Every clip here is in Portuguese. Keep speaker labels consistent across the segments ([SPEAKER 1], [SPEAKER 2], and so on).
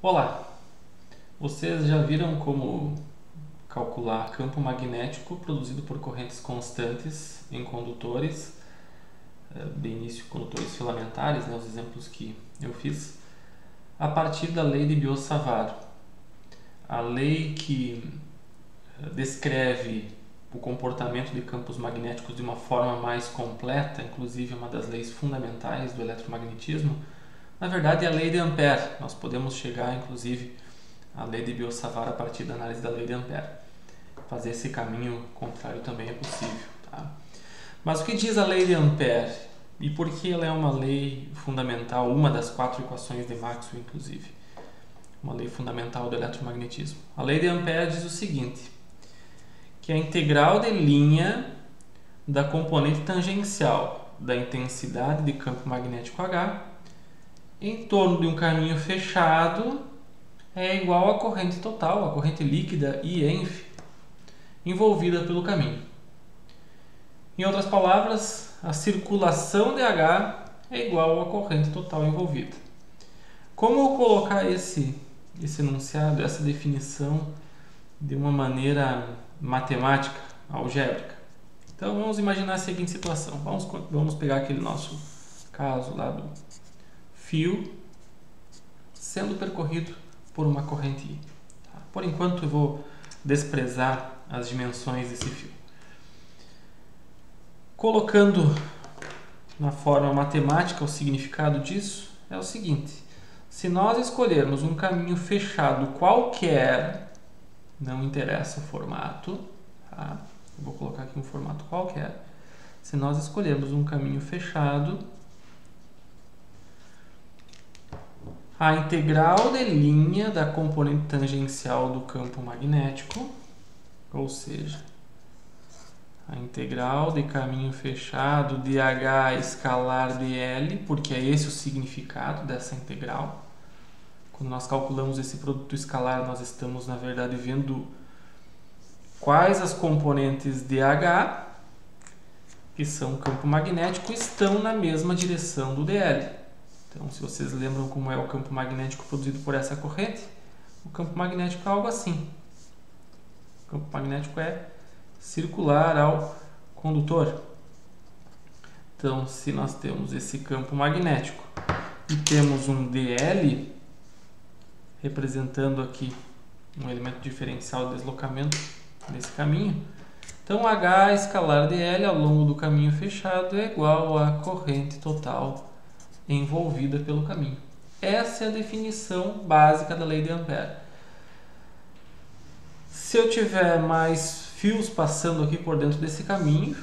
[SPEAKER 1] Olá! Vocês já viram como calcular campo magnético produzido por correntes constantes em condutores, de início condutores filamentares, os exemplos que eu fiz, a partir da lei de Biot-Savart, a lei que descreve o comportamento de campos magnéticos de uma forma mais completa, inclusive uma das leis fundamentais do eletromagnetismo. Na verdade, é a lei de Ampère. Nós podemos chegar, inclusive, à lei de Biot-Savart a partir da análise da lei de Ampère. Fazer esse caminho contrário também é possível. Tá? Mas o que diz a lei de Ampère? E por que ela é uma lei fundamental, uma das 4 equações de Maxwell, inclusive? Uma lei fundamental do eletromagnetismo. A lei de Ampère diz o seguinte, que a integral de linha da componente tangencial da intensidade de campo magnético H em torno de um caminho fechado é igual à corrente total, a corrente líquida IEnF, envolvida pelo caminho. Em outras palavras, a circulação de H é igual à corrente total envolvida. Como colocar esse enunciado, essa definição de uma maneira matemática, algébrica? Então vamos imaginar a seguinte situação. Vamos pegar aquele nosso caso lá do fio sendo percorrido por uma corrente I. Por enquanto eu vou desprezar as dimensões desse fio. Colocando na forma matemática o significado disso, é o seguinte: se nós escolhermos um caminho fechado qualquer, não interessa o formato, tá? Eu vou colocar aqui um formato qualquer. Se nós escolhermos um caminho fechado, a integral de linha da componente tangencial do campo magnético, ou seja, a integral de caminho fechado de H escalar de L, porque é esse o significado dessa integral. Quando nós calculamos esse produto escalar, nós estamos, na verdade, vendo quais as componentes de H, que são o campo magnético, estão na mesma direção do dl. Então, se vocês lembram como é o campo magnético produzido por essa corrente, o campo magnético é algo assim. O campo magnético é circular ao condutor. Então, se nós temos esse campo magnético e temos um dl, representando aqui um elemento diferencial de deslocamento nesse caminho, então H escalar dl ao longo do caminho fechado é igual à corrente total envolvida pelo caminho. Essa é a definição básica da lei de Ampère. Se eu tiver mais fios passando aqui por dentro desse caminho,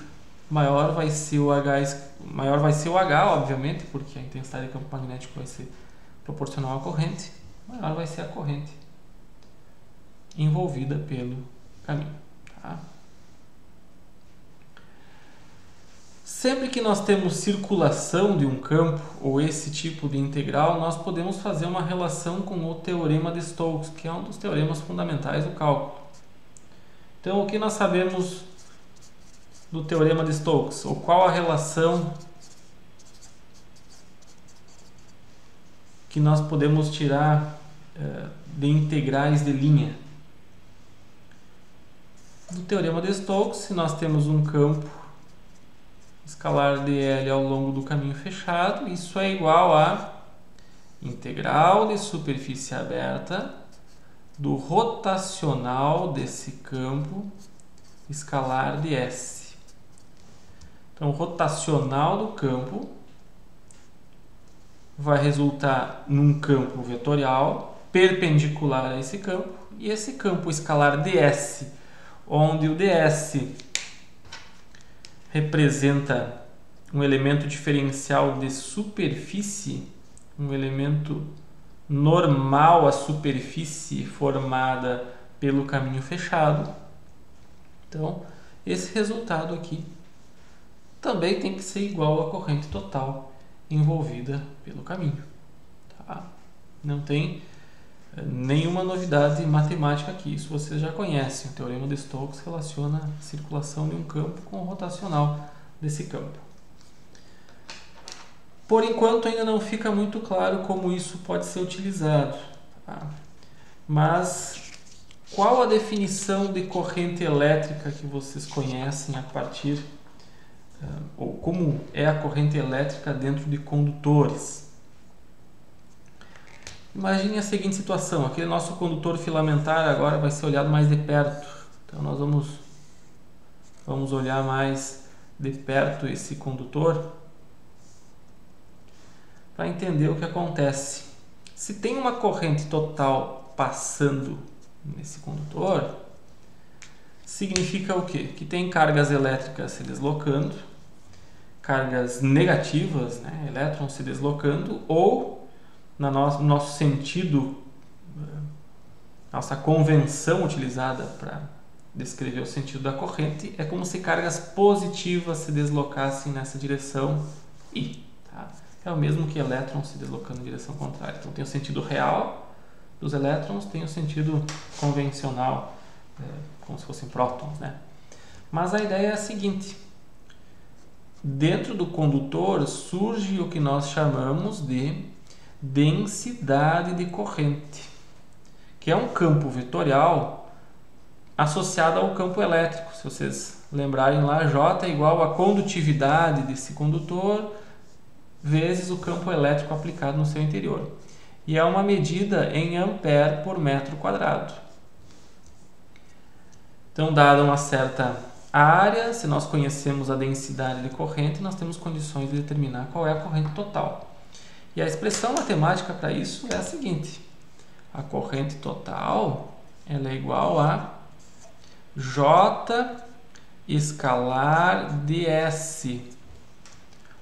[SPEAKER 1] maior vai ser o H, obviamente, porque a intensidade de campo magnético vai ser proporcional à corrente, maior vai ser a corrente envolvida pelo caminho. Tá? Sempre que nós temos circulação de um campo ou esse tipo de integral, nós podemos fazer uma relação com o teorema de Stokes, que é um dos teoremas fundamentais do cálculo. Então, o que nós sabemos do teorema de Stokes? Ou qual a relação que nós podemos tirar de integrais de linha? Do teorema de Stokes, se nós temos um campo escalar dl ao longo do caminho fechado, isso é igual a integral de superfície aberta do rotacional desse campo escalar de S. Então, o rotacional do campo vai resultar num campo vetorial perpendicular a esse campo, e esse campo escalar ds, onde o ds representa um elemento diferencial de superfície, um elemento normal à superfície formada pelo caminho fechado. Então, esse resultado aqui também tem que ser igual à corrente total envolvida pelo caminho. Tá? Não tem nenhuma novidade matemática aqui, isso vocês já conhecem. O teorema de Stokes relaciona a circulação de um campo com o rotacional desse campo. Por enquanto ainda não fica muito claro como isso pode ser utilizado. Tá? Mas qual a definição de corrente elétrica que vocês conhecem a partir, ou como é a corrente elétrica dentro de condutores? Imagine a seguinte situação, aquele nosso condutor filamentar agora vai ser olhado mais de perto. Então nós vamos olhar mais de perto esse condutor para entender o que acontece. Se tem uma corrente total passando nesse condutor, significa o quê? Que tem cargas elétricas se deslocando, cargas negativas, né, elétrons se deslocando, ou no nosso sentido, nossa convenção utilizada para descrever o sentido da corrente, é como se cargas positivas se deslocassem nessa direção I. Tá? É o mesmo que elétrons se deslocando em direção contrária. Então tem o sentido real dos elétrons, tem o sentido convencional, como se fossem prótons, né? Mas a ideia é a seguinte: dentro do condutor surge o que nós chamamos de densidade de corrente, que é um campo vetorial associado ao campo elétrico. Se vocês lembrarem lá, J é igual à condutividade desse condutor vezes o campo elétrico aplicado no seu interior. E é uma medida em ampere por metro quadrado. Então, dada uma certa área, se nós conhecemos a densidade de corrente, nós temos condições de determinar qual é a corrente total. E a expressão matemática para isso é a seguinte: a corrente total ela é igual a J escalar ds,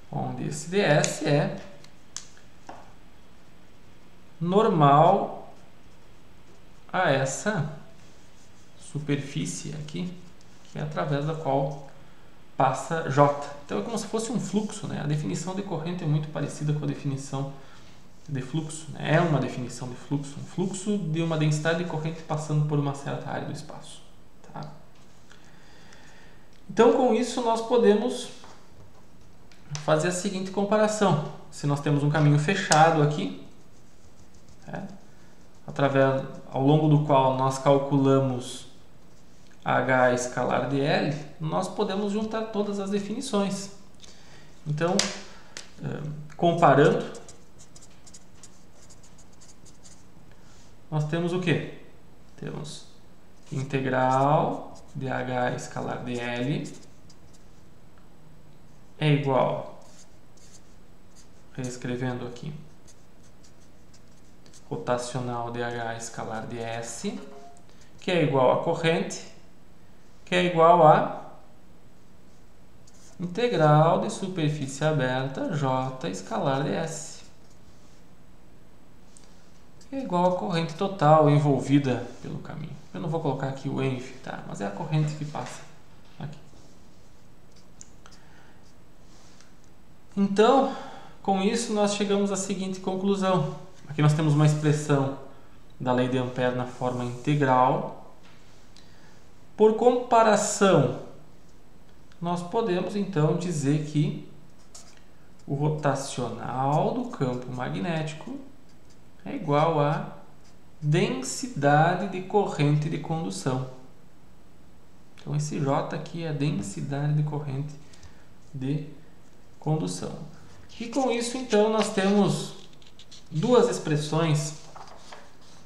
[SPEAKER 1] onde esse ds é normal a essa superfície aqui, que é através da qual passa J. Então é como se fosse um fluxo, né? A definição de corrente é muito parecida com a definição de fluxo, né? É uma definição de fluxo, um fluxo de uma densidade de corrente passando por uma certa área do espaço. Tá? Então, com isso, nós podemos fazer a seguinte comparação. Se nós temos um caminho fechado aqui, ao longo do qual nós calculamos H escalar dl, nós podemos juntar todas as definições. Então, comparando, nós temos o quê? Temos integral de H escalar dl é igual, reescrevendo aqui, rotacional de H escalar ds, que é igual a corrente, que é igual a integral de superfície aberta J escalar ds, que é igual a corrente total envolvida pelo caminho. Eu não vou colocar aqui o env, tá? Mas é a corrente que passa aqui. Então, com isso nós chegamos à seguinte conclusão. Aqui nós temos uma expressão da lei de Ampère na forma integral. Por comparação, nós podemos então dizer que o rotacional do campo magnético é igual a densidade de corrente de condução. Então esse J aqui é a densidade de corrente de condução. E com isso então nós temos duas expressões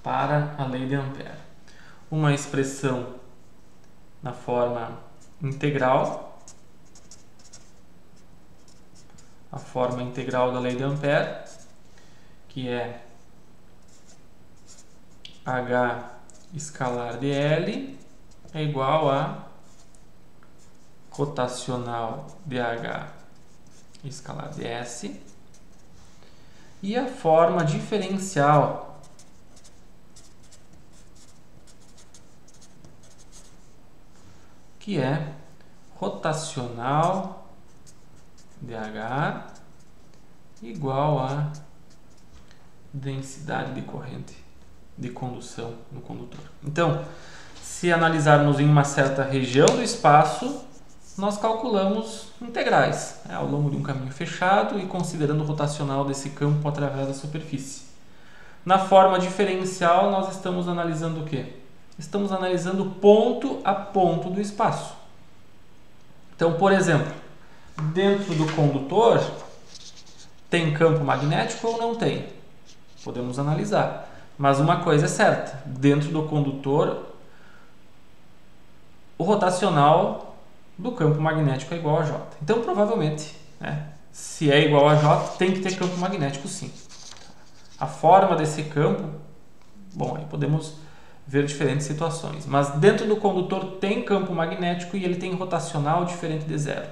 [SPEAKER 1] para a lei de Ampère. Uma expressão na forma integral, a forma integral da lei de Ampère, que é H escalar dl é igual a rotacional de H escalar ds, e a forma diferencial que é rotacional de H igual a densidade de corrente de condução no condutor. Então, se analisarmos em uma certa região do espaço, nós calculamos integrais, ao longo de um caminho fechado e considerando o rotacional desse campo através da superfície. Na forma diferencial, nós estamos analisando o quê? Estamos analisando ponto a ponto do espaço. Então, por exemplo, dentro do condutor, tem campo magnético ou não tem? Podemos analisar. Mas uma coisa é certa, dentro do condutor, o rotacional do campo magnético é igual a J. Então, provavelmente, né, se é igual a J, tem que ter campo magnético sim. A forma desse campo, bom, aí podemos ver diferentes situações. Mas dentro do condutor tem campo magnético e ele tem rotacional diferente de zero.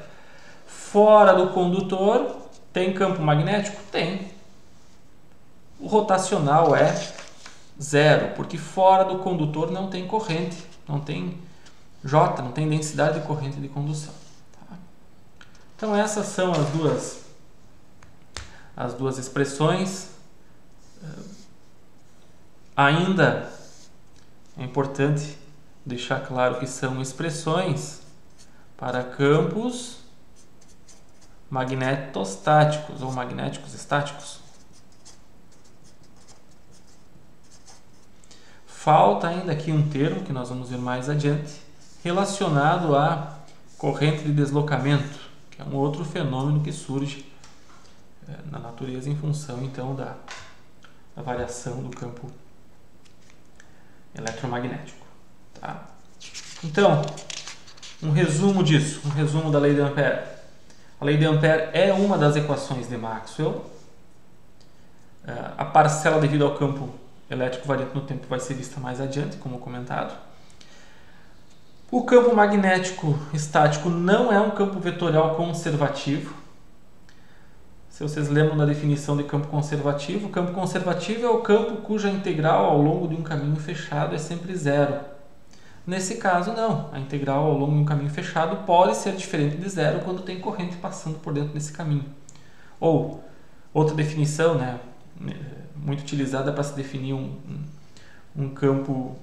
[SPEAKER 1] Fora do condutor, tem campo magnético? Tem. O rotacional é zero, porque fora do condutor não tem corrente, não tem J, não tem densidade de corrente de condução. Tá? Então essas são as duas expressões. Ainda é importante deixar claro que são expressões para campos magnetostáticos ou magnéticos estáticos. Falta ainda aqui um termo que nós vamos ver mais adiante, relacionado à corrente de deslocamento, que é um outro fenômeno que surge na natureza em função então da variação do campo eletromagnético. Tá? Então, um resumo disso, um resumo da lei de Ampère. A lei de Ampère é uma das equações de Maxwell. A parcela devido ao campo elétrico variante no tempo vai ser vista mais adiante, como comentado. O campo magnético estático não é um campo vetorial conservativo. Se vocês lembram da definição de campo conservativo, o campo conservativo é o campo cuja integral ao longo de um caminho fechado é sempre zero. Nesse caso, não. A integral ao longo de um caminho fechado pode ser diferente de zero quando tem corrente passando por dentro desse caminho. Ou, outra definição, né, muito utilizada para se definir um campo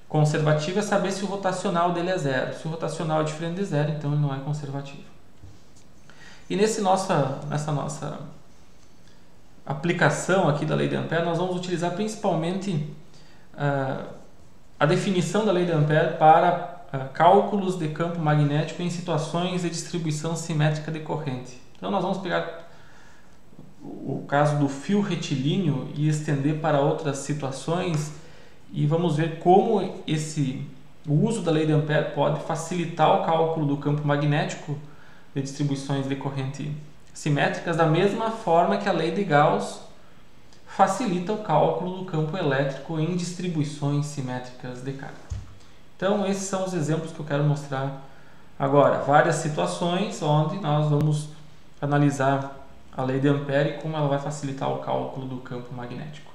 [SPEAKER 1] conservativo é saber se o rotacional dele é zero. Se o rotacional é diferente de zero, então ele não é conservativo. E nessa nossa aplicação aqui da lei de Ampère, nós vamos utilizar principalmente a definição da lei de Ampère para cálculos de campo magnético em situações de distribuição simétrica de corrente. Então nós vamos pegar o caso do fio retilíneo e estender para outras situações e vamos ver como o uso da lei de Ampère pode facilitar o cálculo do campo magnético de distribuições de corrente simétricas, da mesma forma que a lei de Gauss facilita o cálculo do campo elétrico em distribuições simétricas de carga. Então, esses são os exemplos que eu quero mostrar agora. Várias situações onde nós vamos analisar a lei de Ampère e como ela vai facilitar o cálculo do campo magnético.